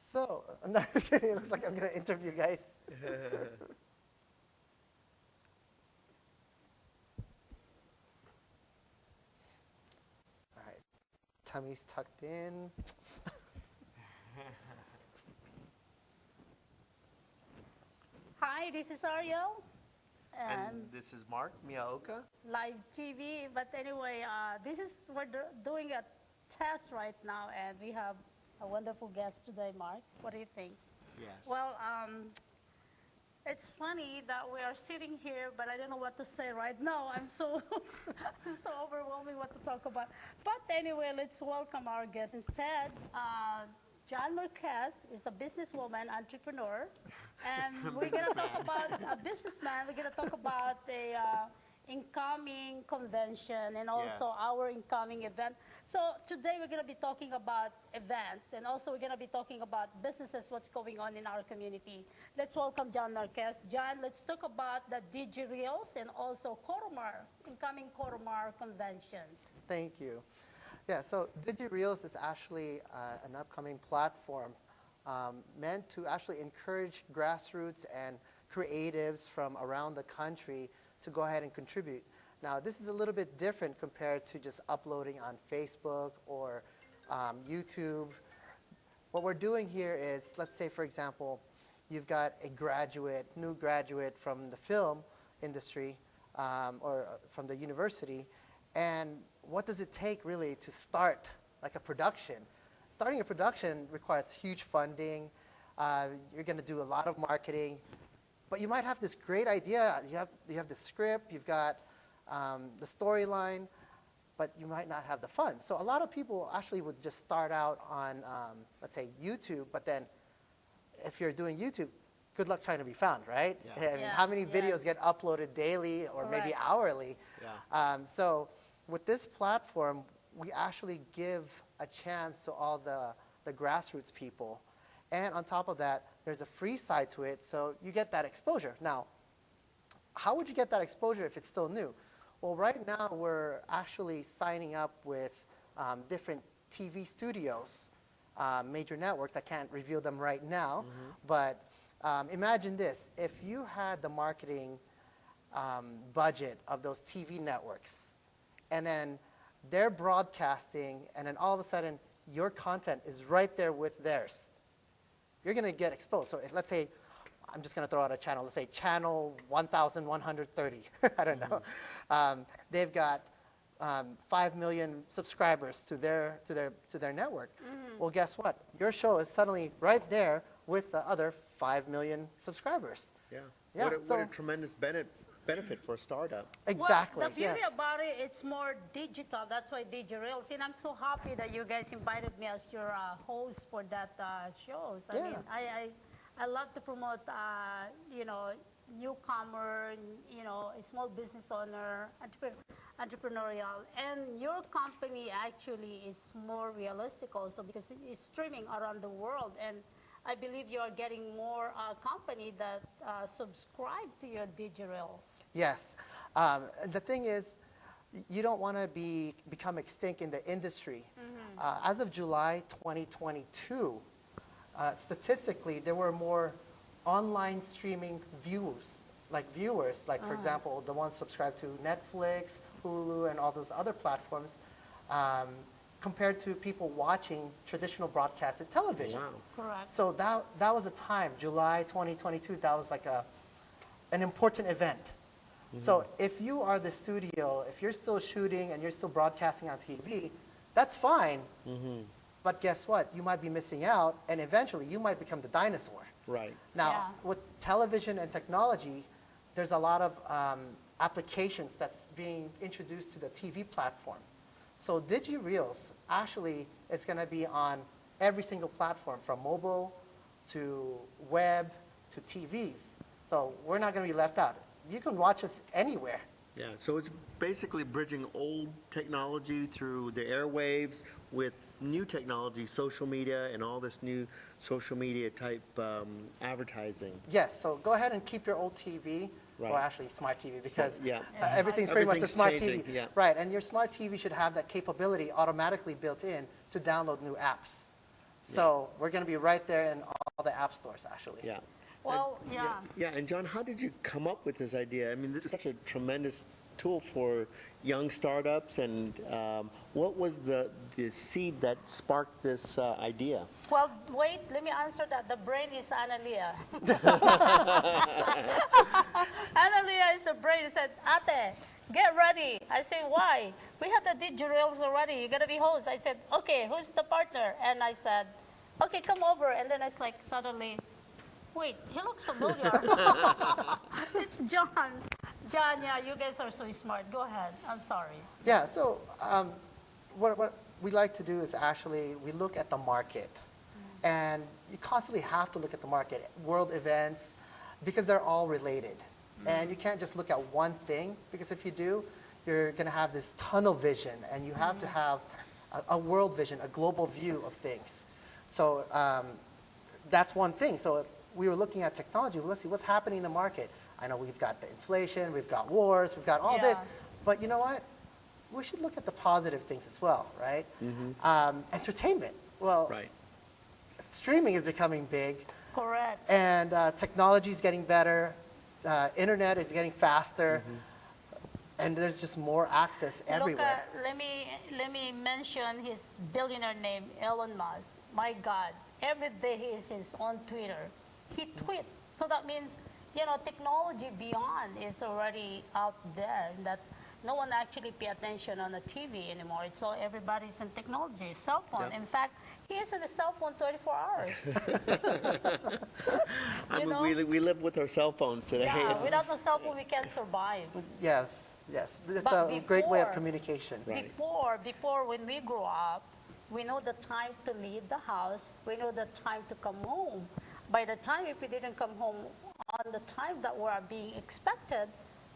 So, no, just kidding. It looks like I'm going to interview guys. All right. Tummy's tucked in. Hi, this is Arielle. And this is Mark Miyaoka. Live TV. But anyway, we're doing a test right now, and we have a wonderful guest today, Mark. What do you think? Yes. Well, it's funny that we are sitting here, but I don't know what to say right now. I'm so so overwhelming what to talk about. But anyway, let's welcome our guest instead. John Marquez is a businesswoman, entrepreneur, and we're going to talk about a businessman. We're going to talk about the incoming convention and also our incoming event. So today we're going to be talking about events, and also we're going to be talking about businesses, what's going on in our community. Let's welcome John Marquez. John, let's talk about the DigiReelz and also Coromar, incoming Coromar convention. Thank you. Yeah, so DigiReelz is actually an upcoming platform meant to actually encourage grassroots and creatives from around the country to go ahead and contribute. Now, this is a little bit different compared to just uploading on Facebook or YouTube. What we're doing here is, let's say, for example, you've got a new graduate from the film industry or from the university, and what does it take really to start like a production? Starting a production requires huge funding. You're going to do a lot of marketing, but you might have this great idea. You have the script, you've got the storyline, but you might not have the funds. So a lot of people actually would just start out on, let's say, YouTube, but then if you're doing YouTube, good luck trying to be found, right? Yeah. I mean, how many videos get uploaded daily or maybe hourly? Yeah. So with this platform, we actually give a chance to all the grassroots people. And on top of that, there's a free side to it, so you get that exposure. Now, how would you get that exposure if it's still new? Well, right now, we're actually signing up with different TV studios, major networks. I can't reveal them right now, but imagine this. If you had the marketing budget of those TV networks, and then they're broadcasting, and then all of a sudden, your content is right there with theirs, you're going to get exposed. So let's say, I'm just going to throw out a channel. Let's say channel 1130. I don't know. They've got 5 million subscribers to their network. Well, guess what? Your show is suddenly right there with the other 5 million subscribers. Yeah. Yeah, What a tremendous benefit for a startup. Exactly. Well, the beauty about it, it's more digital. That's why DigiReelz. And I'm so happy that you guys invited me as your host for that shows. I mean, I love to promote, you know, newcomer, you know, a small business owner, entrepreneurial. And your company actually is more realistic also because it's streaming around the world. And I believe you are getting more company that subscribe to your DigiReelz. Yes. The thing is, you don't want to become extinct in the industry. As of July 2022, statistically, there were more online streaming viewers, like for example, the ones subscribed to Netflix, Hulu, and all those other platforms, compared to people watching traditional broadcasted television. Wow. Correct. So that was a time, July 2022, that was like an important event. So if you are the studio, if you're still shooting and you're still broadcasting on TV, that's fine. But guess what? You might be missing out, and eventually you might become the dinosaur. Right. Now, with television and technology, there's a lot of applications that's being introduced to the TV platform. So DigiReelz actually is going to be on every single platform, from mobile to web to TVs. So we're not going to be left out. You can watch us anywhere. Yeah, so it's basically bridging old technology through the airwaves with new technology, social media, and all this new social media type advertising. Yes, so go ahead and keep your old TV, Right. or actually smart TV, because Yeah. everything's pretty much a smart changing, TV. yeah. Right, and your smart TV should have that capability automatically built in to download new apps. So we're going to be right there in all the app stores, actually. Yeah. Well, yeah. Yeah, and John, how did you come up with this idea? I mean, this is such a tremendous tool for young startups, and what was the seed that sparked this idea? Well, wait, let me answer that. The brain is Analia. Analia is the brain. He said, Ate, get ready. I said, why? We had the DigiReelz already. You're going to be host. I said, okay, who's the partner? And I said, okay, come over. And then it's like suddenly, wait, he looks familiar. It's John. John, yeah, you guys are so smart. Go ahead. I'm sorry. Yeah, so what we like to do is actually we look at the market. And you constantly have to look at the market, world events, because they're all related. And you can't just look at one thing, because if you do, you're going to have this tunnel vision, and you have to have a world vision, a global view of things. So that's one thing. So we were looking at technology. Well, let's see what's happening in the market. I know we've got the inflation, we've got wars, we've got all this. But you know what? We should look at the positive things as well, right? Entertainment. Well, streaming is becoming big. Correct. And technology is getting better. Internet is getting faster. And there's just more access everywhere. Let me mention his billionaire name, Elon Musk. My God, every day he is on Twitter. He tweets. So that means, you know, technology beyond is already out there, that no one actually pay attention on the TV anymore. It's all, everybody's in technology, cell phone. In fact, he is in the cell phone 24 hours. I mean, we live with our cell phones today. Yeah, without the cell phone, we can't survive. Yes, yes. It's a great way of communication. Before when we grew up, we know the time to leave the house. We know the time to come home. By the time if we didn't come home on the time that we're being expected,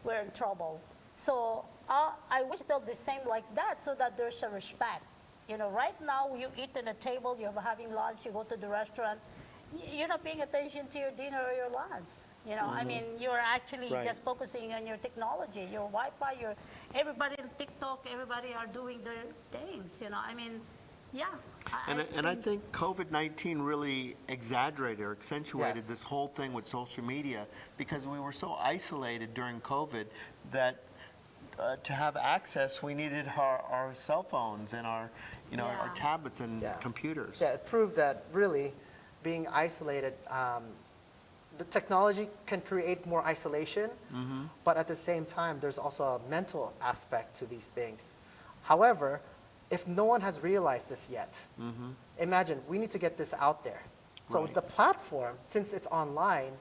we're in trouble. So I wish they'll the same like that, so that there's a respect. You know, right now you eat at a table, you're having lunch, you go to the restaurant, you're not paying attention to your dinner or your lunch. You know, I mean, you're actually just focusing on your technology, your Wi-Fi, everybody on TikTok, everybody are doing their things. You know, I mean, yeah. And I think COVID-19 really exaggerated or accentuated this whole thing with social media, because we were so isolated during COVID that to have access, we needed our cell phones and our, you know, our tablets and computers. Yeah, it proved that really being isolated, the technology can create more isolation, but at the same time, there's also a mental aspect to these things. However, if no one has realized this yet, imagine, we need to get this out there. So the platform, since it's online,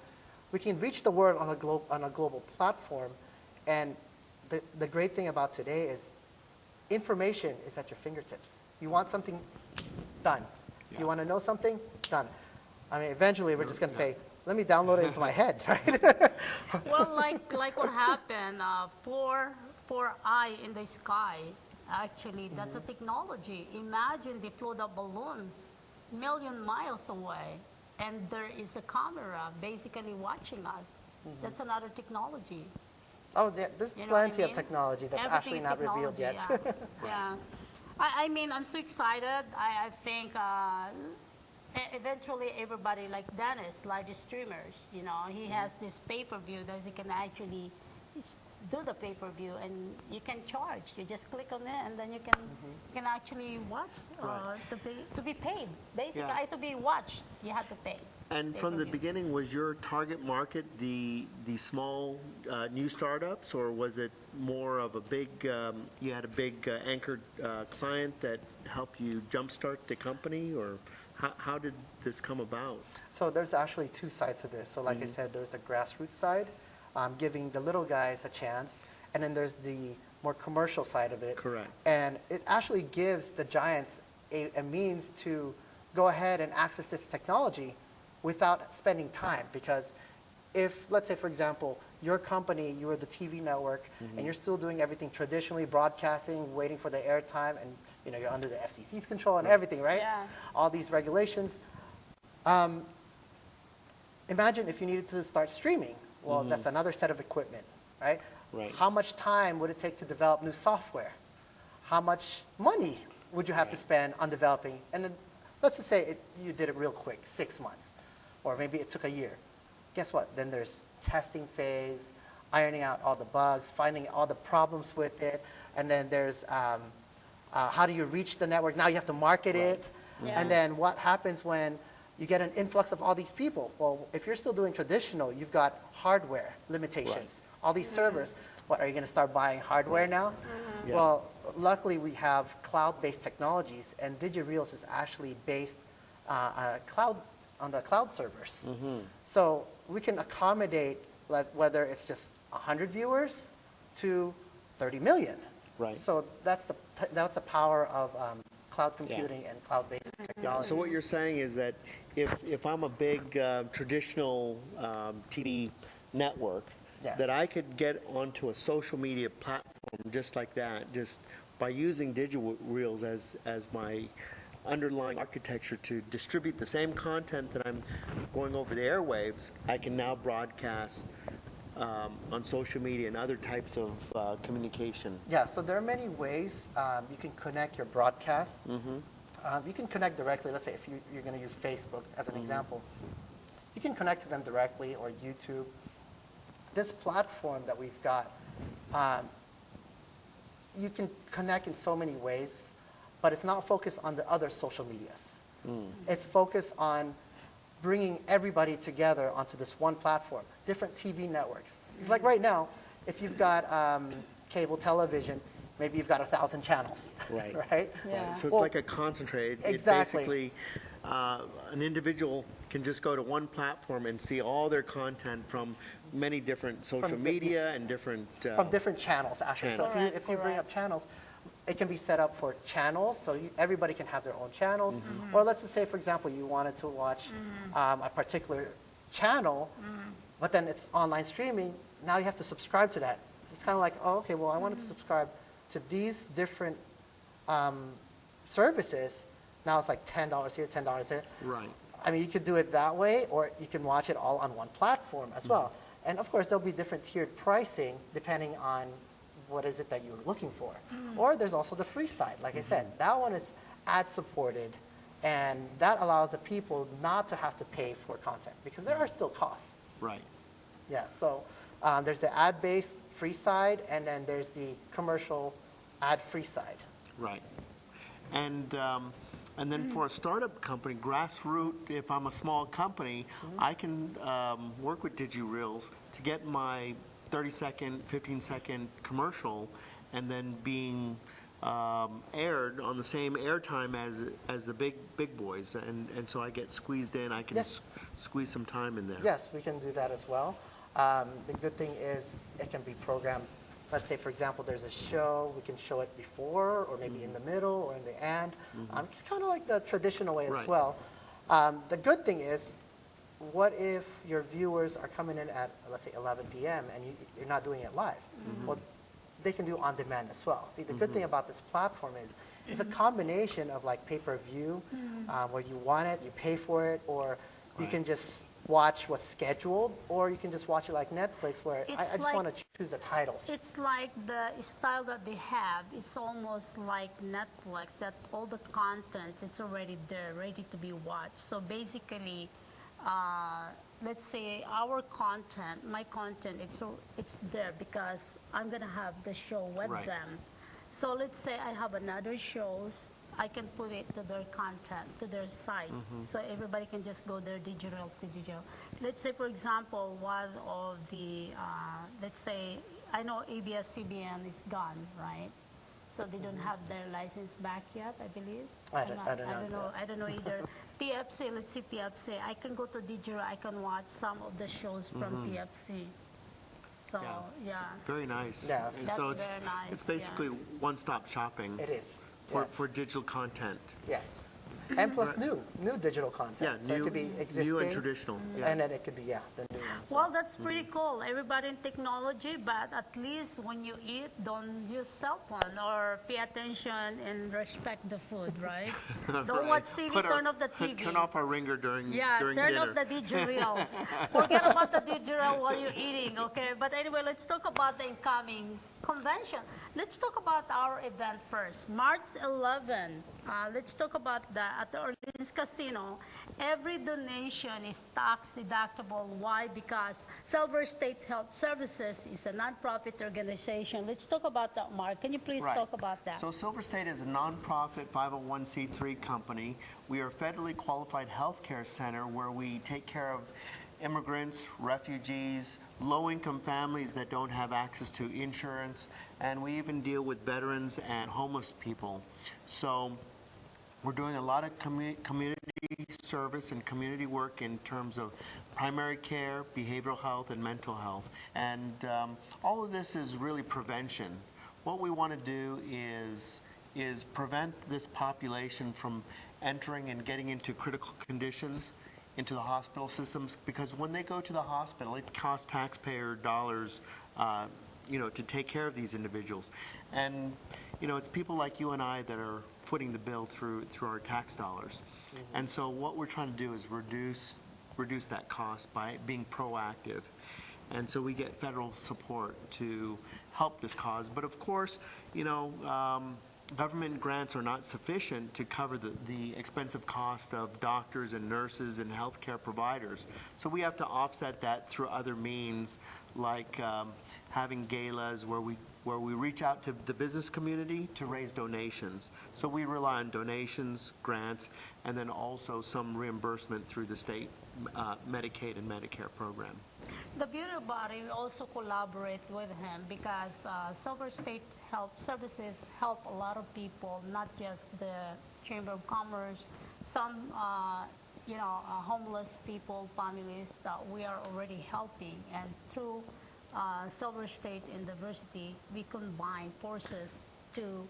we can reach the world on a global platform. And the great thing about today is information is at your fingertips. You want something, done. You want to know something, done. I mean, eventually we're just going to say, let me download it into my head, right? Well, like what happened, 4i in the sky, actually, that's a technology. Imagine they float up balloons a million miles away, and there is a camera basically watching us. That's another technology. Oh, yeah, there's plenty of technology that's actually not revealed yet. Yeah. I mean, I'm so excited. I think eventually everybody, like Dennis, live streamers, you know, he has this pay-per-view that he can actually do the pay-per-view, and you can charge. You just click on it, and then you can actually watch to be paid. Basically, to be watched, you have to pay. And from the beginning, was your target market the small new startups, or was it more of a big, you had a big anchored client that helped you jumpstart the company, or how did this come about? So there's actually two sides to this. So like I said, there's the grassroots side, giving the little guys a chance, and then there's the more commercial side of it. Correct. And it actually gives the giants a means to go ahead and access this technology without spending time. Because if, let's say, for example, your company, you are the TV network, and you're still doing everything traditionally, broadcasting, waiting for the airtime, and you know, you're under the FCC's control and everything, right? Yeah. All these regulations. Imagine if you needed to start streaming. Well, that's another set of equipment, right? How much time would it take to develop new software? How much money would you have to spend on developing? And then let's just say you did it real quick, 6 months, or maybe it took a year. Guess what? Then there's testing phase, ironing out all the bugs, finding all the problems with it, and then there's how do you reach the network? Now you have to market it, Yeah. and then what happens when you get an influx of all these people? Well, if you're still doing traditional, you've got hardware limitations, all these servers. What, are you going to start buying hardware now? Yeah. Well, luckily we have cloud-based technologies, and DigiReelz is actually based on the cloud servers. So we can accommodate whether it's just 100 viewers to 30 million. Right. So that's the power of cloud computing and cloud-based technology. So what you're saying is that if I'm a big traditional TV network, Yes. that I could get onto a social media platform just like that, just by using DigiReelz as my underlying architecture to distribute the same content that I'm going over the airwaves, I can now broadcast on social media and other types of communication. Yeah, so there are many ways you can connect your broadcasts. You can connect directly. Let's say if you're going to use Facebook as an example, you can connect to them directly, or YouTube. This platform that we've got, you can connect in so many ways, but it's not focused on the other social medias. It's focused on bringing everybody together onto this one platform, different TV networks. It's like right now, if you've got cable television, maybe you've got 1,000 channels, Right. right? Yeah. So it's Well, like a concentrate. exactly. It basically, an individual can just go to one platform and see all their content from many different social media and different... From different channels, actually. So Correct, if you bring up correct. channels, it can be set up for channels, so everybody can have their own channels. Or let's just say, for example, you wanted to watch a particular channel, but then it's online streaming. Now you have to subscribe to that. It's kind of like, oh, okay, well, I wanted to subscribe to these different services. Now it's like $10 here, $10 there. Right. I mean, you could do it that way, or you can watch it all on one platform as well. And of course, there'll be different tiered pricing depending on what is it that you're looking for. Or there's also the free side. Like I said, that one is ad supported, and that allows the people not to have to pay for content because there are still costs. Right. Yeah, so there's the ad-based free side, and then there's the commercial ad-free side. Right. And then for a startup company, grassroots, if I'm a small company, I can work with DigiReelz to get my 30-second, 15-second commercial, and then being aired on the same airtime as the big boys, and so I get squeezed in. I can Yes. squeeze some time in there. Yes, we can do that as well. The good thing is it can be programmed. Let's say, for example, there's a show, we can show it before, or maybe in the middle, or in the end. It's kind of like the traditional way as Right. well. The good thing is, what if your viewers are coming in at, let's say, 11 p.m. and you're not doing it live? Well, they can do on demand as well. See, the good thing about this platform is it's a combination of like pay-per-view, where you want it, you pay for it, or you can just watch what's scheduled, or you can just watch it like Netflix, where I It's just like- want to choose the titles. It's like the style that they have. It's almost like Netflix, that all the content, it's already there, ready to be watched. So basically, let's say our content, my content, it's there because I'm going to have the show with Right. them. So let's say I have another shows, I can put it to their content, to their site. So everybody can just go there, DigiReelz to DigiReelz. Let's say, for example, one of the, let's say, I know ABS-CBN is gone, right? So they don't have their license back yet, I believe. I don't know I don't know either. TFC, let's see TFC. I can go to DigiReelz, I can watch some of the shows from TFC. So, yeah. Very nice. Yeah. And That's so it's, very nice, it's basically one-stop shopping It is. for, Yes. for digital content. Yes. And plus new digital content. Yeah, so it could be existing. new and traditional. Yeah. And then it could be, the new ones. Well, that's pretty cool. Everybody in technology, but at least when you eat, don't use cell phone or pay attention and respect the food, right? Don't Right. watch TV, Put our- turn off the TV. Turn off our ringer during Yeah, during turn dinner. off the DigiReelz. Forget about the DigiReelz while you're eating, okay? But anyway, let's talk about the incoming convention. Let's talk about our event first. March 11, Let's talk about that. At the Orleans Casino, every donation is tax deductible. Why? Because Silver State Health Services is a nonprofit organization. Let's talk about that, Mark. Can you please Right. talk about that? So Silver State is a nonprofit 501c3 company. We are a federally qualified healthcare center where we take care of immigrants, refugees, low-income families that don't have access to insurance, and we even deal with veterans and homeless people. So we're doing a lot of community service and community work in terms of primary care, behavioral health, and mental health. And all of this is really prevention. What we want to do is prevent this population from entering and getting into critical conditions into the hospital systems, because when they go to the hospital, it costs taxpayer dollars, to take care of these individuals. And, it's people like you and I that are footing the bill through our tax dollars. Mm-hmm. And so what we're trying to do is reduce that cost by being proactive. And so we get federal support to help this cause. But of course, government grants are not sufficient to cover the expensive cost of doctors and nurses and healthcare providers. So we have to offset that through other means, like having galas where we reach out to the business community to raise donations. So we rely on donations, grants, and then also some reimbursement through the state Medicaid and Medicare program. The Beauty Body also collaborate with him because Silver State Health Services help a lot of people, not just the Chamber of Commerce, some homeless people, families that we are already helping. And through Silver State University, we combine forces to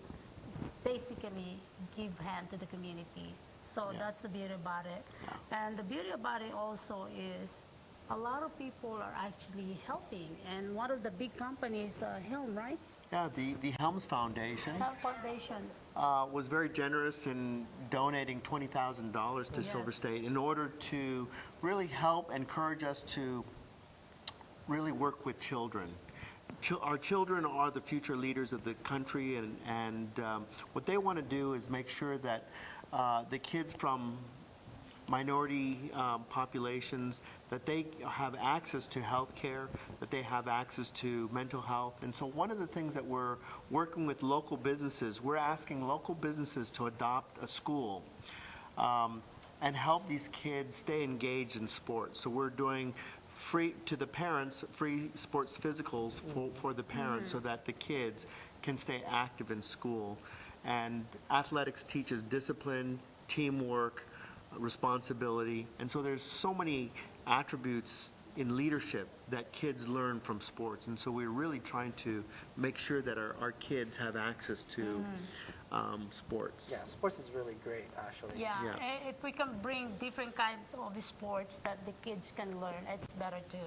basically give hand to the community. So that's the beauty about it. Yeah. And the beauty about it also is a lot of people are actually helping. And one of the big companies, Helm, right? Yeah, the Helms Foundation. Helm Foundation. Was very generous in donating $20,000 to Silver State in order to really help encourage us to really work with children. Our children are the future leaders of the country, and what they want to do is make sure that the kids from minority populations, that they have access to health care, that they have access to mental health. And so one of the things that we're working with local businesses, we're asking local businesses to adopt a school and help these kids stay engaged in sports. So we're doing free to the parents, free sports physicals for the parents so that the kids can stay active in school. And athletics teaches discipline, teamwork, responsibility, and so there's so many attributes in leadership that kids learn from sports, and so we're really trying to make sure that our kids have access to sports. Yeah, sports is really great, actually. Yeah, if we can bring different kind of sports that the kids can learn, it's better too.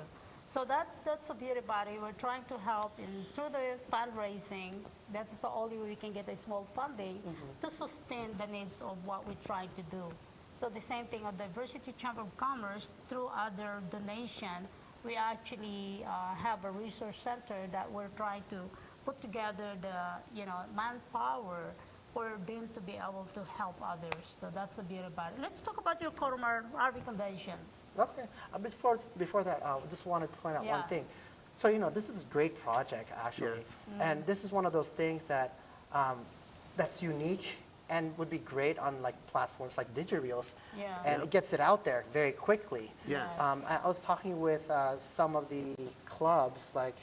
So that's the beauty about it. We're trying to help through the fundraising. That's the only way we can get a small funding to sustain the needs of what we're trying to do. So the same thing on Diversity Chamber of Commerce, through other donation, we actually have a resource center that we're trying to put together the manpower for them to be able to help others. So that's the beauty about it. Let's talk about your Coromar RV Convention. Okay. Before that, I just wanted to point out one thing. So, this is a great project, actually. Yes. And this is one of those things that that's unique and would be great on platforms like DigiReelz. Yeah. And it gets it out there very quickly. Yes. I was talking with some of the clubs, like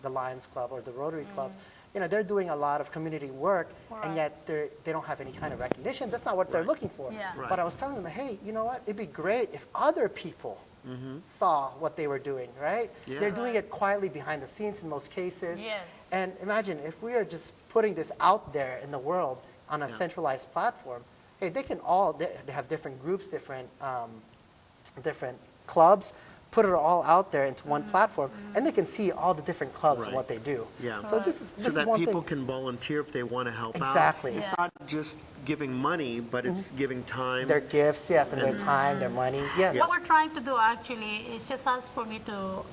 the Lions Club or the Rotary Club. They're doing a lot of community work, and yet they don't have any kind of recognition. That's not what they're looking for. Yeah. Right. But I was telling them, hey, you know what? It'd be great if other people saw what they were doing, right? Yeah. They're doing it quietly behind the scenes in most cases. Yes. And imagine if we are just putting this out there in the world on a centralized platform. Hey, they have different groups, different clubs, put it all out there into one platform, and they can see all the different clubs and what they do. Yeah. So this is So that one people thing. can volunteer if they want to help out. Exactly. It's not just giving money, but it's giving time. Their gifts, yes, and their time, their money, yes. What we're trying to do actually is just ask for me to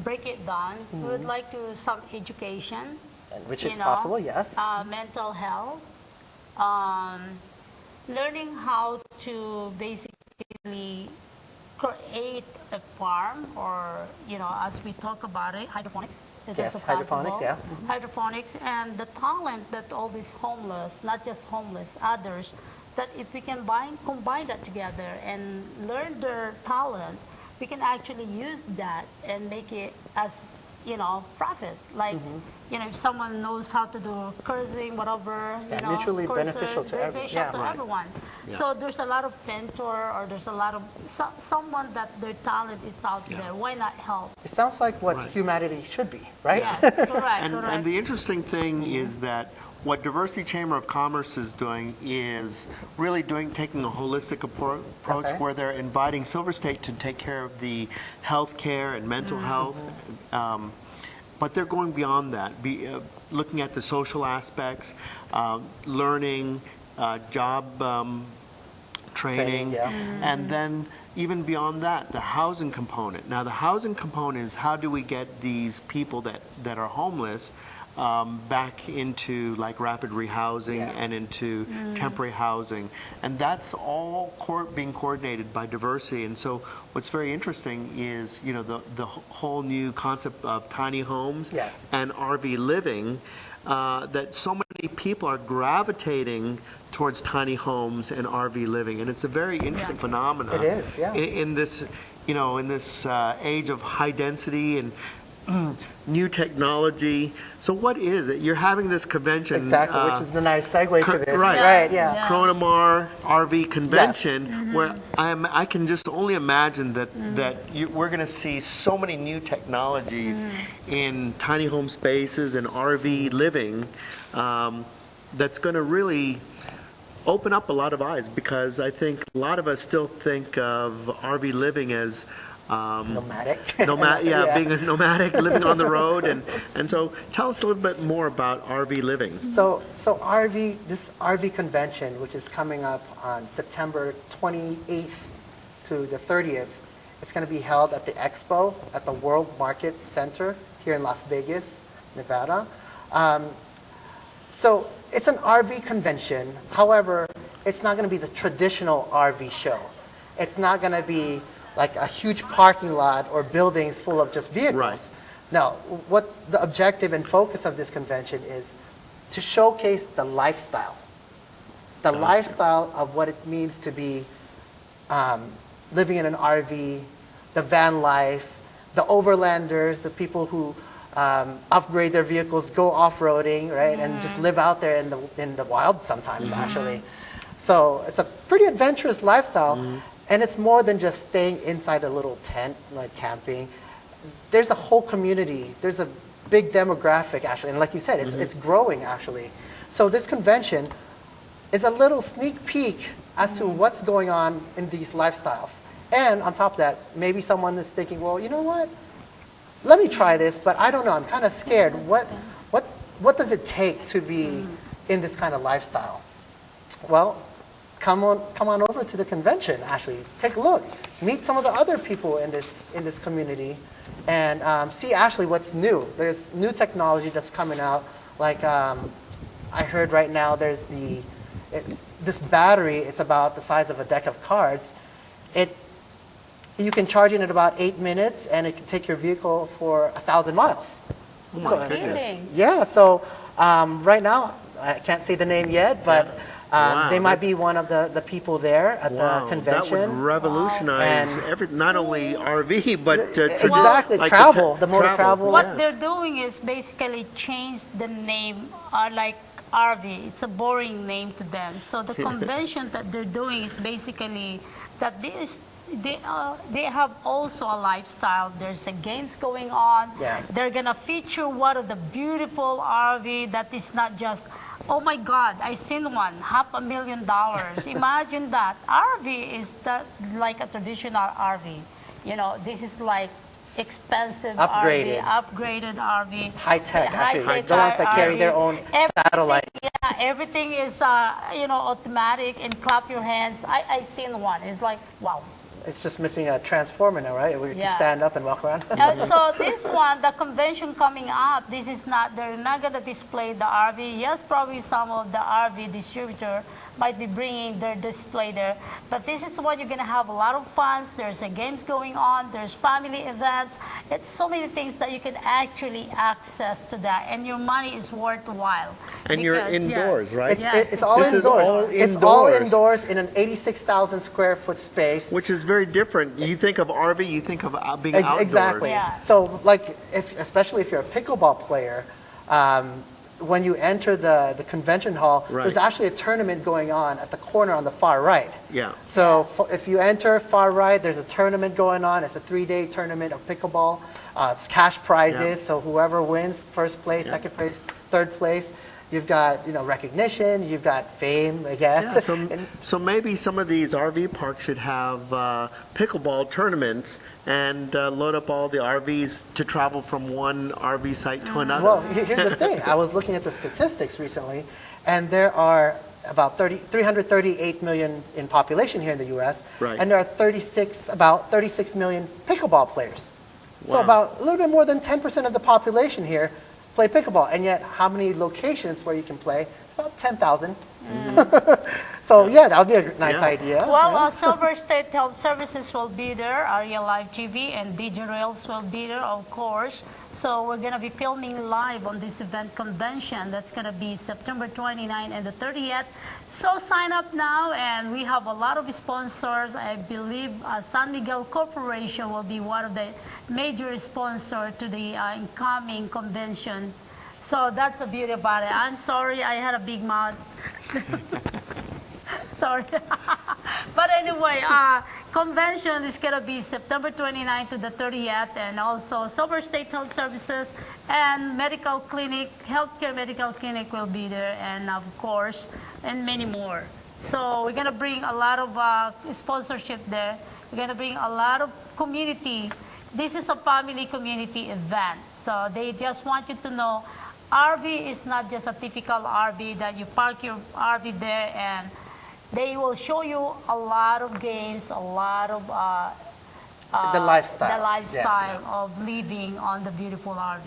break it down. We would like to do some education. Which is possible, yes. Mental health, learning how to basically create a farm, or as we talk about it, hydroponics. If that's Yes, possible. hydroponics, yeah. Hydroponics, and the talent that all these homeless, not just homeless, others, that if we can combine that together and learn their talent, we can actually use that and make it as profit. Like if someone knows how to do cursing, whatever, Yeah, mutually beneficial to everyone. Yeah. So there's a lot of mentor, or there's a lot of someone that their talent is out there. Why not help? It sounds like what humanity should be, right? Yes, correct, And the interesting thing is that what Diversity Chamber of Commerce is doing is really taking a holistic approach where they're inviting Silver State to take care of the health care and mental health. But they're going beyond that, looking at the social aspects, learning, job training, and then even beyond that, the housing component. Now, the housing component is how do we get these people that are homeless back into like rapid rehousing and into temporary housing, and that's all being coordinated by Diversity. And so what's very interesting is the whole new concept of tiny homes and RV living, that so many people are gravitating towards tiny homes and RV living, and it's a very interesting phenomenon. It is, yeah. In this age of high density and new technology. So what is it? You're having this convention. Exactly, which is the nice segue to this. Right, yeah. Cronamar RV convention, where I can just only imagine that we're going to see so many new technologies in tiny home spaces and RV living, that's going to really open up a lot of eyes, because I think a lot of us still think of RV living as nomadic. Being a nomadic, living on the road, and so tell us a little bit more about RV living. So this RV convention, which is coming up on September 28th to the 30th, it's going to be held at the Expo at the World Market Center here in Las Vegas, Nevada. So it's an RV convention. However, it's not going to be the traditional RV show. It's not going to be like a huge parking lot or buildings full of just vehicles. Right. No, what the objective and focus of this convention is to showcase the lifestyle. The lifestyle of what it means to be living in an RV, the van life, the overlanders, the people who upgrade their vehicles, go off-roading, right, and just live out there in the wild sometimes, actually. So it's a pretty adventurous lifestyle. And it's more than just staying inside a little tent, like camping. There's a whole community. There's a big demographic, actually. And like you said, it's growing, actually. So this convention is a little sneak peek as to what's going on in these lifestyles. And on top of that, maybe someone is thinking, well, you know what? Let me try this, but I don't know. I'm kind of scared. What does it take to be in this kind of lifestyle? Well, come on over to the convention, actually. Take a look. Meet some of the other people in this community, and see actually what's new. There's new technology that's coming out. Like I heard right now there's this battery, it's about the size of a deck of cards. You can charge it in about 8 minutes, and it can take your vehicle for 1,000 miles. Oh my goodness. Yeah, so right now, I can't say the name yet, but they might be one of the people there at the convention. That would revolutionize not only RV, but exactly, like travel, the mode of travel. What they're doing is basically change the name, like RV. It's a boring name to them. So the convention that they're doing is basically that they have also a lifestyle. There's games going on. Yeah. They're gonna feature one of the beautiful RV that is not just, oh my God, I seen one, $500,000. Imagine that. RV is like a traditional RV. This is like expensive Upgraded. upgraded RV. High tech, actually. High-tech The ones that carry RV. their own satellite. Yeah, everything is automatic, and clap your hands. I seen one. It's like, wow. It's just missing a transformer now, right? We can stand up and walk around. So this one, the convention coming up, they're not going to display the RV. Yes, probably some of the RV distributor, might be bringing their display there. But this is what you're going to have a lot of fun. There's games going on. There's family events. It's so many things that you can actually access to that, and your money is worthwhile. And you're indoors, right? It's all indoors. It's all indoors in an 86,000 square foot space. Which is very different. You think of RV, you think of being outdoors. Exactly. Yeah. So, like, especially if you're a pickleball player, when you enter the convention hall, there's actually a tournament going on at the corner on the far right. Yeah. So if you enter far right, there's a tournament going on. It's a 3-day tournament of pickleball. It's cash prizes. So whoever wins, first place, second place, third place, you've got recognition. You've got fame, I guess. Yeah, so maybe some of these RV parks should have pickleball tournaments and load up all the RVs to travel from one RV site to another. Well, here's the thing. I was looking at the statistics recently, and there are about 338 million in population here in the U.S., and there are about 36 million pickleball players. So about a little bit more than 10% of the population here play pickleball, and yet how many locations where you can play? About 10,000. So yeah, that would be a nice idea. Well, Silver State Health Services will be there, Arielle LiveTV, and DigiReelz will be there, of course. So we're going to be filming live on this event convention. That's going to be September 29th and the 30th. So sign up now, and we have a lot of sponsors. I believe San Miguel Corporation will be one of the major sponsors to the incoming convention. So that's the beauty about it. I'm sorry, I had a big mouth. Sorry. But anyway, convention is going to be September 29th to the 30th, and also Silver State Health Services and medical clinic, healthcare medical clinic will be there, and of course, and many more. So we're going to bring a lot of sponsorship there. We're going to bring a lot of community. This is a family community event. So they just want you to know RV is not just a typical RV that you park your RV there, and they will show you a lot of games, a lot of the lifestyle, of living on the beautiful RV.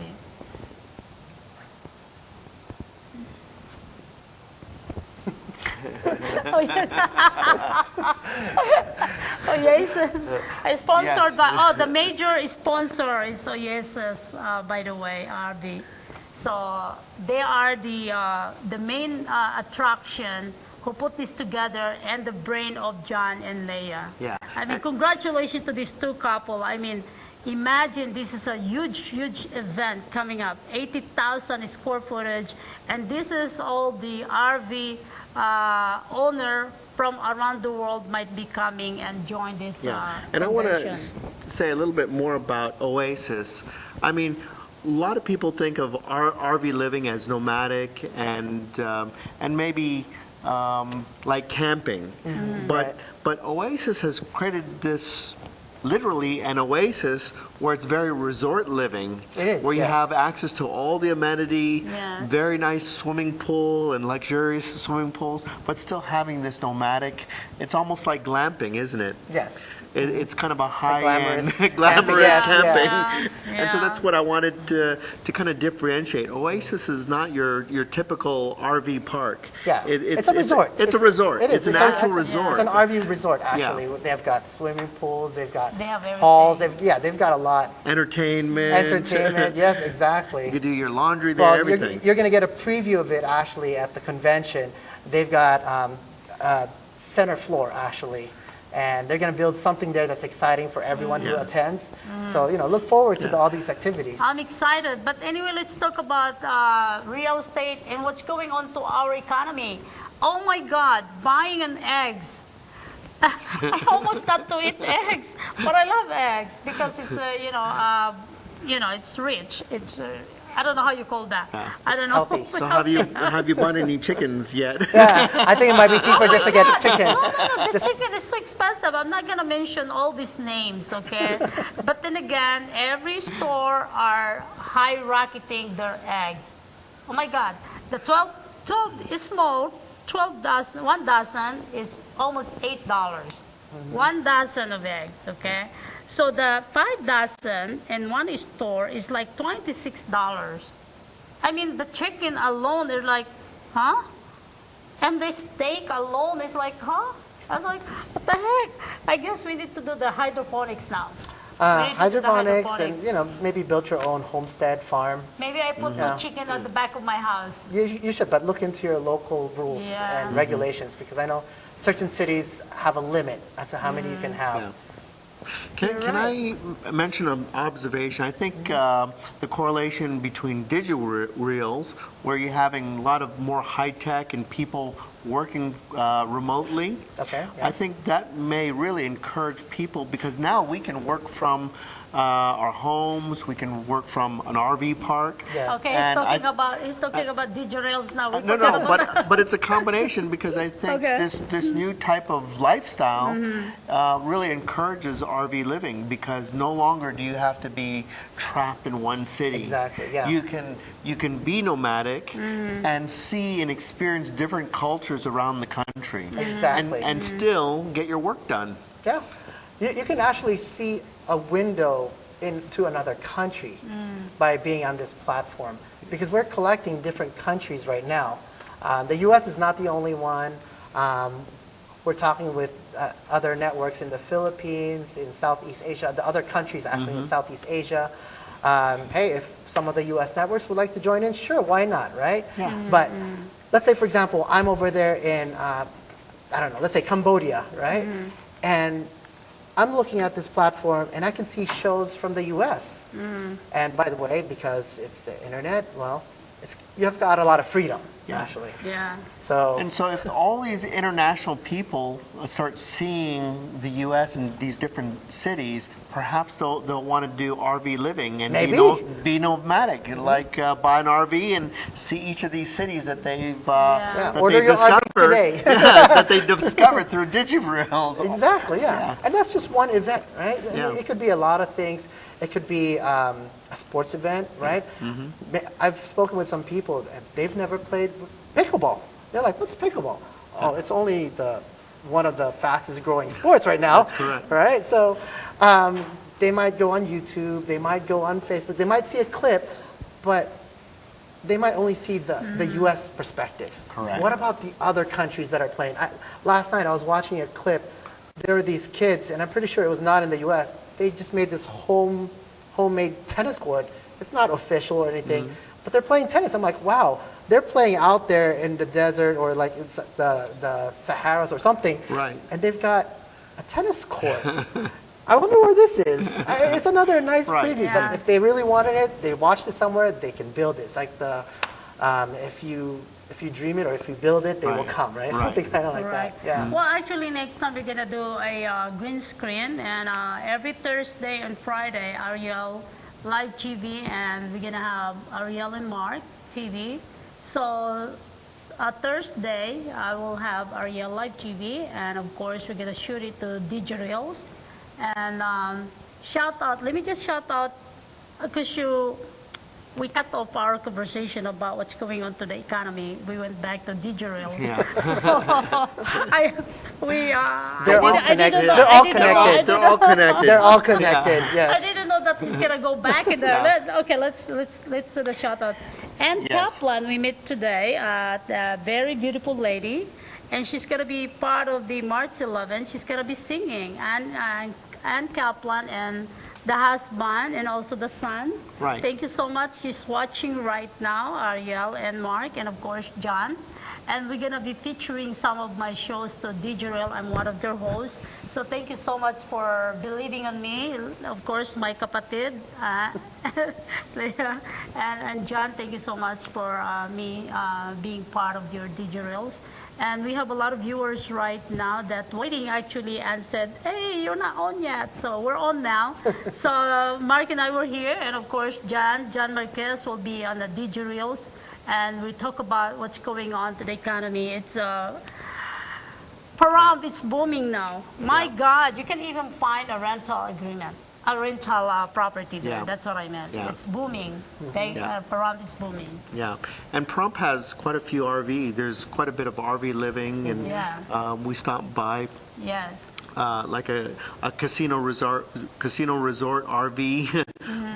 Oasis. Sponsored by, the major sponsor is Oasis, by the way, RV. So they are the main attraction who put this together, and the brain of John and Leia. Yeah. I mean, congratulations to these two couple. I mean, imagine this is a huge, huge event coming up, 80,000 square footage, and this is all the RV owner from around the world might be coming and join this And I want convention. to say a little bit more about Oasis. I mean, a lot of people think of RV living as nomadic and maybe like camping, but Oasis has created this literally an oasis where it's very resort living. It is, where you have access to all the amenity, very nice swimming pool and luxurious swimming pools, but still having this nomadic. It's almost like glamping, isn't it? Yes. It's kind of a high-end, glamorous camping. Yeah. And so that's what I wanted to kind of differentiate. Oasis is not your typical RV park. Yeah, it's a resort. It's a resort. It is. It's an actual resort. It's an RV resort, actually. They've got swimming pools. They've got have halls. They've got a lot. Entertainment. Yes, exactly. You can do your laundry there, everything. You're going to get a preview of it, actually, at the convention. They've got center floor, actually. And they're going to build something there that's exciting for everyone who attends. So, look forward to all these activities. I'm excited. But anyway, let's talk about real estate and what's going on to our economy. Oh my God, buying an eggs. I almost not to eat eggs, but I love eggs because it's, it's rich. It's I don't know how you call that. I don't know. Healthy. So have you bought any chickens yet? Yeah, I think it might be cheaper just to get chicken. No, the chicken is so expensive. I'm not going to mention all these names, okay? But then again, every store are high-rocketing their eggs. Oh my God. The 12 is small. 1 dozen is almost $8. 1 dozen of eggs, okay? So the 5 dozen in one store is like $26. I mean, the chicken alone, they're like, huh? And this steak alone is like, huh? I was like, what the heck? I guess we need to do the hydroponics now. We need to do the Hydroponics and, maybe build your own homestead farm. Maybe I put the chicken at the back of my house. You should, but look into your local rules Yeah. and regulations, because I know certain cities have a limit as to how many you can have. Yeah. Can I mention an observation? I think the correlation between DigiReelz, where you're having a lot of more high-tech and people working remotely, Okay, yeah. I think that may really encourage people, because now we can work from our homes, we can work from an RV park. Yes. Okay, he's talking about DigiReelz now. No, but it's a combination, because I think this new type of lifestyle really encourages RV living, because no longer do you have to be trapped in one city. Exactly, yeah. You can be nomadic and see and experience different cultures around the country. Exactly. And still get your work done. Yeah. You can actually see a window into another country by being on this platform, because we're collecting different countries right now. The U.S. is not the only one. We're talking with other networks in the Philippines, in Southeast Asia, the other countries actually in Southeast Asia. Hey, if some of the U.S. networks would like to join in, sure, why not, right? Yeah. But let's say, for example, I'm over there in, I don't know, let's say Cambodia, right? And I'm looking at this platform and I can see shows from the US. And by the way, because it's the internet, well, you have got a lot of freedom, actually. Yeah. So if all these international people start seeing the U.S. and these different cities, perhaps they'll want to do RV living and be nomadic, like buy an RV and see each of these cities that they've order your RV today. that they discovered through DigiReelz. Exactly, yeah. And that's just one event, right? I Yeah. mean, it could be a lot of things. It could be a sports event, right? I've spoken with some people, and they've never played pickleball. They're like, what's pickleball? Oh, it's only one of the fastest growing sports right now. That's correct. Right? So they might go on YouTube, they might go on Facebook, they might see a clip, but they might only see the U.S. perspective. Correct. What about the other countries that are playing? Last night I was watching a clip. There were these kids, and I'm pretty sure it was not in the U.S., they just made this homemade tennis court. It's not official or anything, but they're playing tennis. I'm like, wow, they're playing out there in the desert or like it's the Saharas or something. Right. And they've got a tennis court. I wonder where this is. It's another nice preview, Yeah. but if they really wanted it, they watched it somewhere, they can build it. It's like if you dream it or if you build it, they will come, right? Something kind of like that. Yeah. Well, actually, next time we're going to do a green screen. And every Thursday and Friday, Arielle LiveTV, and we're going to have Arielle and Mark TV. So Thursday, I will have Arielle LiveTV. And, of course, we're going to shoot it to DigiReelz. And shout out, let me just shout out, because we cut off our conversation about what's going on to the economy. We went back to DigiReelz. Yeah. They're all connected. They're all connected. They're all connected. They're all connected, yes. I didn't know that he's gonna go back in there. Let's do the shout out. And Kaplan, we met today, a very beautiful lady, and she's gonna be part of the March 11. She's gonna be singing, and Kaplan and the husband and also the son. Right. Thank you so much. She's watching right now, Arielle and Mark, and of course John. And we're gonna be featuring some of my shows to DigiReelz. I'm one of their hosts. So thank you so much for believing on me. Of course, my kapatid, and John, thank you so much for me being part of your DigiReelz. And we have a lot of viewers right now that waiting actually and said, hey, you're not on yet. So we're on now. So Mark and I were here, and of course John Marquez will be on the DigiReelz, and we talk about what's going on to the economy. It's Param, it's booming now. My God, you can even find a rental agreement, a rental property there. Yeah. That's what I meant. Yeah. It's booming. Okay, Yeah. Param is booming. Yeah, and Prump has quite a few RV. There's quite a bit of RV living, and we stopped by Yes. like a casino resort RV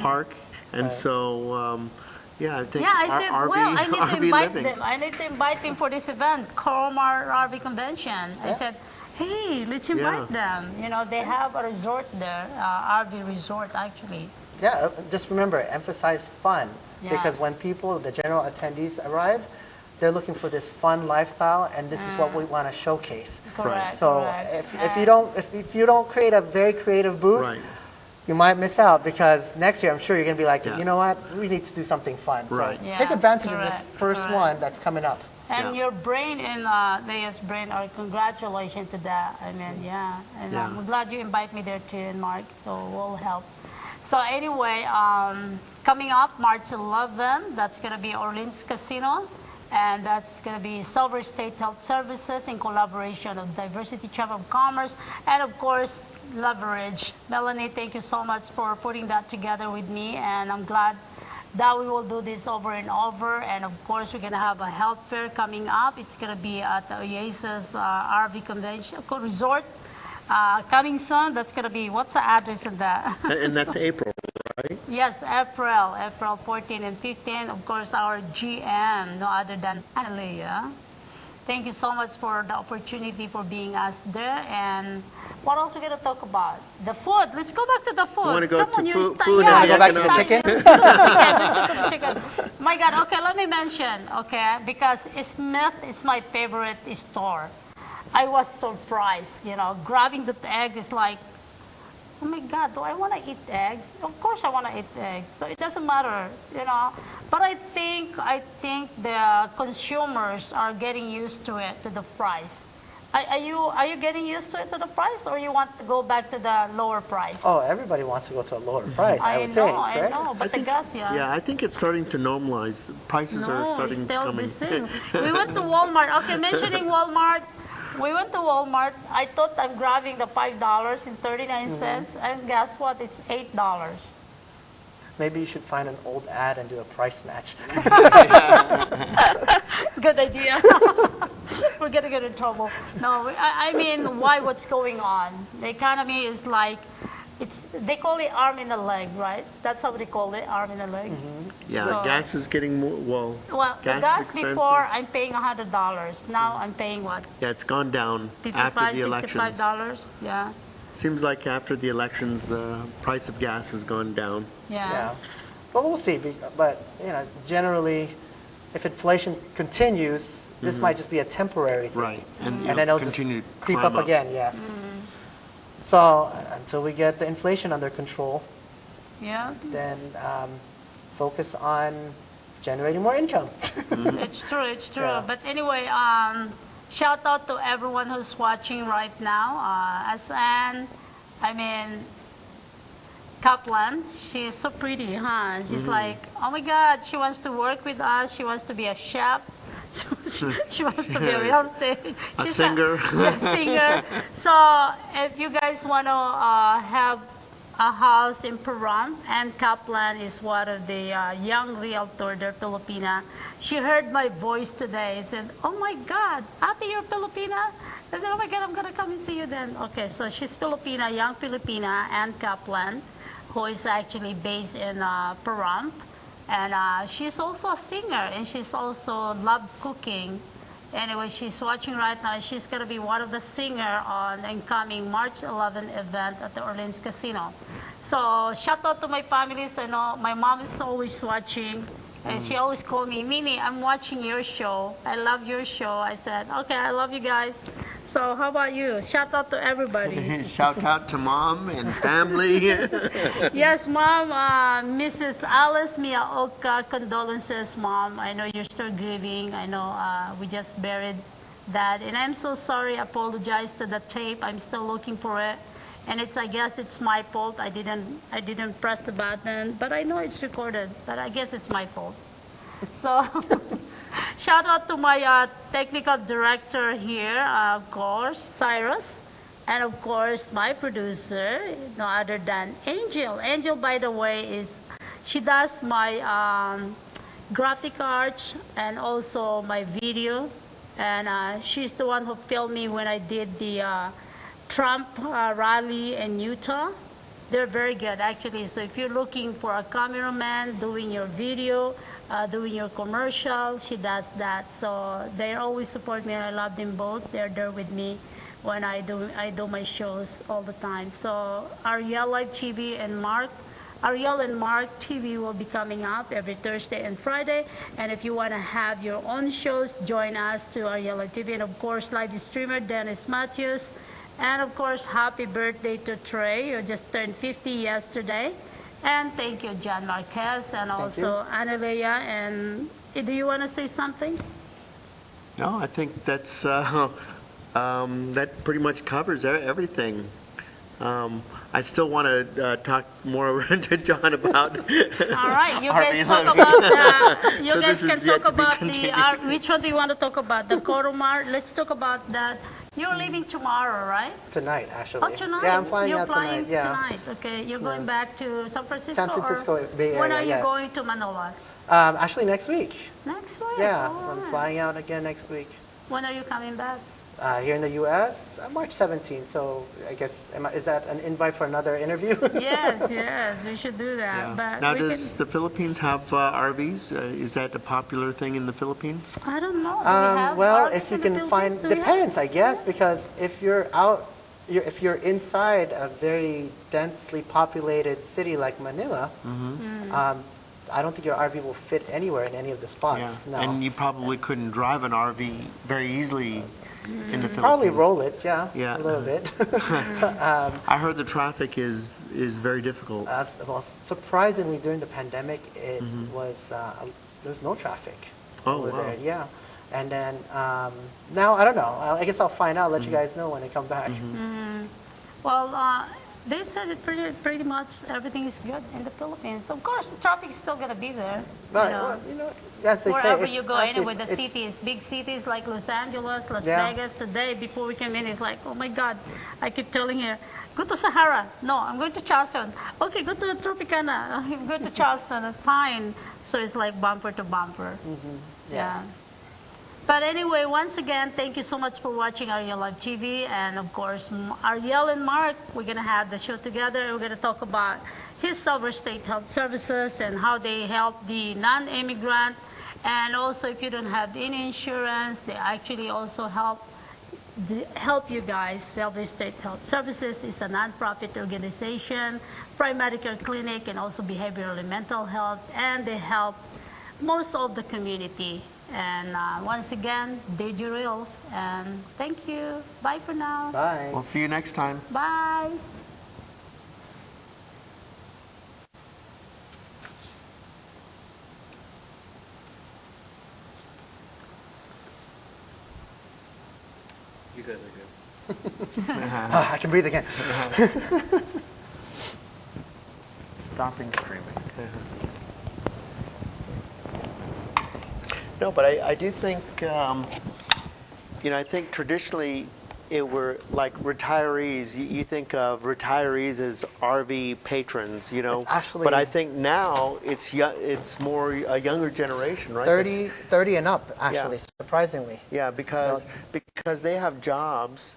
park, and so Yeah, I think Yeah, I said, RV, well, I need to RV invite living. them. I need to invite them for this event, Coromar RV Convention. I Yeah. said, hey, let's invite them. You know, they have a resort there, RV resort actually. Yeah, just remember, emphasize fun. Yeah. Because when people, the general attendees arrive, they're looking for this fun lifestyle, and this is what we want to showcase. Correct. So correct. if you don't create a very creative booth, Right. you might miss out, because next year I'm sure you're going to be like, Yeah. you know what, we need to do something fun. Right. So Yeah, take advantage of this correct, first correct. one that's coming up. And Yeah. your brain and Leah's brain are congratulations to that. I mean, yeah. And Yeah. I'm glad you invite me there too, and Mark, so we'll help. So anyway, coming up March 11, that's going to be Orleans Casino. And that's going to be Silver State Health Services in collaboration of Diversity Chamber of Commerce and, of course, Leverage. Melanie, thank you so much for putting that together with me. And I'm glad that we will do this over and over. And, of course, we're going to have a health fair coming up. It's going to be at the Oasis RV Convention Resort coming soon. That's going to be, what's the address of that? And that's April, right? Yes, April 14 and 15. Of course, our GM, no other than Analia. Thank you so much for the opportunity for being asked there. And what else we going to talk about? The food. Let's go back to the food. wanna go Come to on, food- start- food yeah, and Go back to the start- chicken? Let's go to the chicken. My God. Okay, let me mention. Okay, because Smith is my favorite store. I was surprised. You know, grabbing the egg is like, oh my God, do I want to eat eggs? Of course I want to eat eggs. So it doesn't matter, you know. But I think the consumers are getting used to it, to the price. Are you getting used to it, to the price, or you want to go back to the lower price? Oh, everybody wants to go to a lower price, I would think, I right? know, but the gas, yeah. Yeah, I think it's starting to normalize. Prices are No, starting it's to still come the in. same. We went to Walmart. Okay, mentioning Walmart, we went to Walmart. I thought I'm grabbing the $5.39, and guess what? It's $8. Maybe you should find an old ad and do a price match. Good idea. We're gonna get in trouble. No, I mean, why? What's going on? The economy is like, they call it arm in a leg, right? That's how they call it, arm in a leg. Yeah, So- gas is getting more, Well, the gas gas expenses. before, I'm paying $100. Now I'm paying what? Yeah, it's gone down after $55, the elections. $65? Yeah. Seems like after the elections, the price of gas has gone down. Yeah. But we'll see. But, you know, generally, if inflation continues, this might just be a temporary thing. Right, and And then it'll just continue to creep climb up again, yes. So until we get the inflation under control, Yeah, then focus on generating more income. it's true, it's true. Yeah. But anyway, shout out to everyone who's watching right now. Asan, I mean, Kaplan, she's so pretty, huh? She's like, oh my God, she wants to work with us. She wants to be a chef. She wants to be a real estate. A She's singer. Yeah, singer. So if you guys want to have a house in Param, and Kaplan is one of the young realtor there, Filipina. She heard my voice today. Said, oh my God, Ate, you're Filipina? I said, oh my God, I'm going to come and see you then. Okay, so she's Filipina, young Filipina, and Kaplan, who is actually based in Param. And she's also a singer, and she's also love cooking. Anyway, she's watching right now. She's going to be one of the singer on the incoming March 11 event at the Orleans Casino. So shout out to my families. I know my mom is always watching, and she always called me, Mimi, I'm watching your show. I love your show. I said, okay, I love you guys. So how about you? Shout out to everybody. Shout out to mom and family. Yes, Mom, Mrs. Alice Miyaoka, condolences, Mom. I know you're still grieving. I know we just buried Dad. And I'm so sorry. I apologize to the tape. I'm still looking for it. And I guess it's my fault. I didn't press the button, but I know it's recorded. But I guess it's my fault. So shout out to my technical director here, of course, Cyrus. And of course, my producer, no other than Angel. Angel, by the way, she does my graphic arts and also my video. And she's the one who filmed me when I did the Trump rally in Utah. They're very good, actually. So if you're looking for a cameraman doing your video, doing your commercial, she does that. So they always support me, and I love them both. They're there with me when I do my shows all the time. So Arielle LiveTV and Arielle and Mark TV will be coming up every Thursday and Friday. And if you want to have your own shows, join us to Arielle LiveTV. And of course, live streamer Dennis Matthews. And of course, happy birthday to Trey. You just turned 50 yesterday. And thank you, John Marquez, and also Analea. And do you want to say something? No, I think that's that pretty much covers everything. I still want to talk more to John about. All right, you guys talk about you guys can talk about which one do you want to talk about? The Coromar. Let's talk about that. You're leaving tomorrow, right? Tonight, actually. Oh, tonight? Yeah, I'm flying You're out flying tonight. Yeah. Tonight. Okay, you're going back to San Francisco? San Francisco, or Bay Area, when are you yes. going to Manila? Actually, next week. Next week? Yeah, All I'm right. flying out again next week. When are you coming back? Here in the U.S., March 17th. So I guess, is that an invite for another interview? Yes, we should do that. But Now, we does the Philippines have RVs? Is that a popular thing in the Philippines? I don't know. Do we have Well, RVs if you in the can find, Philippines? Do we have? depends, I guess, because if you're out, if you're inside a very densely populated city like Manila, I don't think your RV will fit anywhere in any of the spots. No. And you probably couldn't drive an RV very easily in the Philippines. Probably roll it, yeah, Yeah. a little bit. I heard the traffic is very difficult. Well, surprisingly, during the pandemic, it was there was no traffic Oh, over wow. there. Yeah, and then now I don't know. I guess I'll find out. Let you guys know when I come back. Well, they said it pretty much everything is good in the Philippines. Of course, the traffic is still going to be there. But you know. well, as they say, Wherever it's you go, actually- anyway, the it's- cities, big cities like Los Angeles, Las Yeah. Vegas, today, before we came in, it's like, oh my God, I keep telling her, go to Sahara. No, I'm going to Charleston. Okay, go to Tropicana. I'm going to Charleston. Fine. So it's like bumper to bumper. Yeah. But anyway, once again, thank you so much for watching Arielle LiveTV. And of course, Arielle and Mark, we're going to have the show together. We're going to talk about his Silver State Health Services and how they help the non-immigrant. And also, if you don't have any insurance, they actually also help you guys. Silver State Health Services is a nonprofit organization, primary care clinic, and also behavioral and mental health. And they help most of the community. And once again, DigiReelz. And thank you. Bye for now. Bye. We'll see you next time. Bye. You guys are good. I can breathe again. Stopping streaming. No, but I do think, I think traditionally it were like retirees. You think of retirees as RV patrons, It's actually- But I think now it's more a younger generation, right? 30 and up, actually, surprisingly. Yeah, because they have jobs